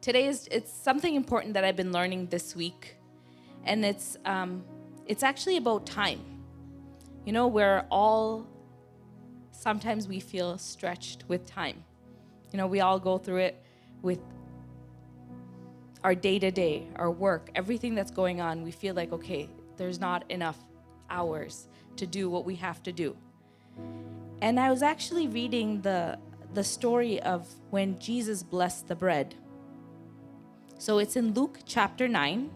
it's something important that I've been learning this week, and it's actually about time. You know, sometimes we feel stretched with time. You know, we all go through it with our day-to-day, our work, everything that's going on. We feel like, okay, there's not enough hours to do what we have to do. And I was actually reading the story of when Jesus blessed the bread. So it's in Luke chapter 9,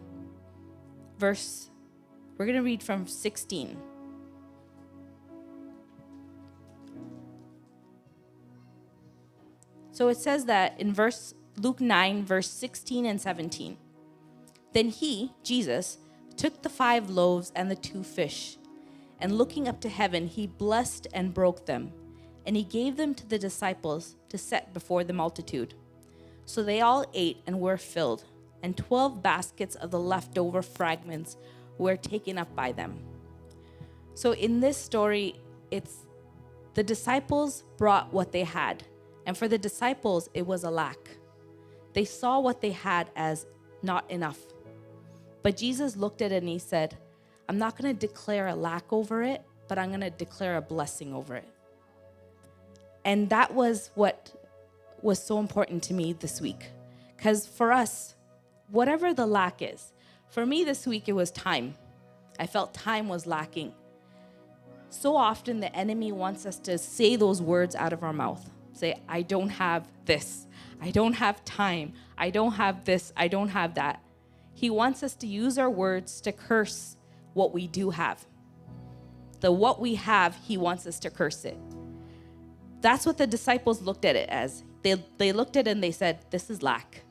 we're going to read from 16. So it says that in Luke 9, verse 16 and 17. Then he, Jesus, took the 5 loaves and the 2 fish, and looking up to heaven, he blessed and broke them, and he gave them to the disciples to set before the multitude. So they all ate and were filled, and 12 baskets of the leftover fragments were taken up by them. So in this story, it's the disciples brought what they had, and for the disciples, it was a lack. They saw what they had as not enough. But Jesus looked at it and he said, I'm not going to declare a lack over it, but I'm going to declare a blessing over it. And that was what was so important to me this week. Because for us, whatever the lack is, for me this week, it was time. I felt time was lacking. So often the enemy wants us to say those words out of our mouth. Say, I don't have this. I don't have time. I don't have this. I don't have that. He wants us to use our words to curse what we do have. What we have, he wants us to curse it. That's what the disciples looked at it as. They looked at it and they said, this is lack.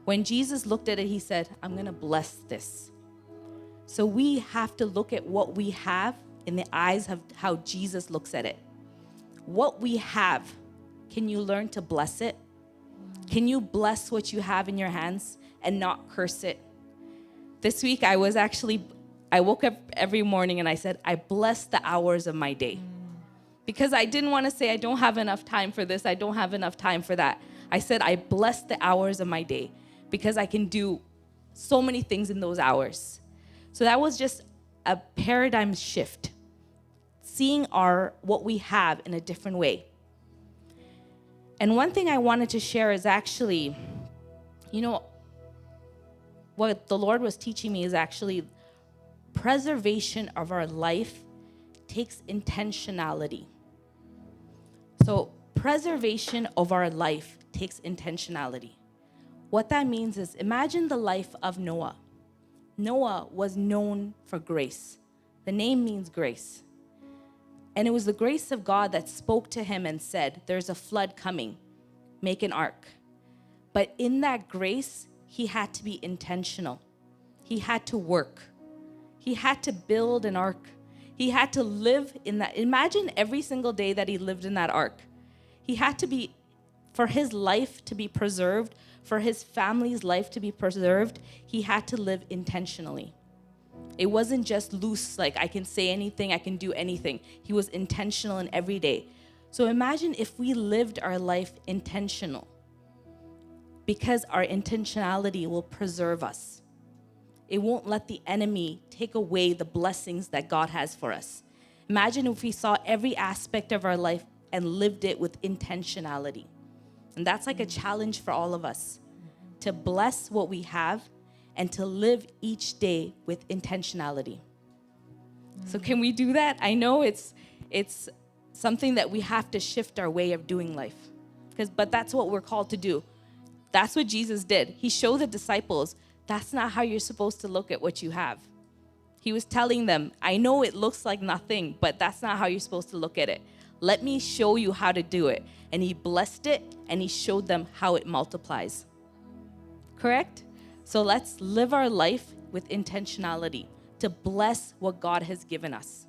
When Jesus looked at it, he said, I'm going to bless this. So we have to look at what we have in the eyes of how Jesus looks at it. What we have, can you learn to bless it? Can you bless what you have in your hands and not curse it? This week, I woke up every morning and I said, I bless the hours of my day. Because I didn't want to say, I don't have enough time for this, I don't have enough time for that. I said, I bless the hours of my day because I can do so many things in those hours. So that was just a paradigm shift, seeing what we have in a different way. And one thing I wanted to share is actually, what the Lord was teaching me is actually preservation of our life takes intentionality. So preservation of our life takes intentionality. What that means is, imagine the life of Noah. Noah was known for grace. The name means grace. And it was the grace of God that spoke to him and said, there's a flood coming, make an ark. But in that grace, he had to be intentional. He had to work. He had to build an ark. He had to live in that. Imagine every single day that he lived in that ark. He had to be, for his life to be preserved, for his family's life to be preserved, he had to live intentionally. It wasn't just loose, like I can say anything, I can do anything. He was intentional in every day. So imagine if we lived our life intentional, because our intentionality will preserve us. It won't let the enemy take away the blessings that God has for us. Imagine if we saw every aspect of our life and lived it with intentionality. And that's like a challenge for all of us, to bless what we have and to live each day with intentionality. So can we do that? I know it's something that we have to shift our way of doing life, but that's what we're called to do. That's what Jesus did. He showed the disciples, that's not how you're supposed to look at what you have. He was telling them, I know it looks like nothing, but that's not how you're supposed to look at it. Let me show you how to do it. And he blessed it and he showed them how it multiplies. Correct? So let's live our life with intentionality to bless what God has given us.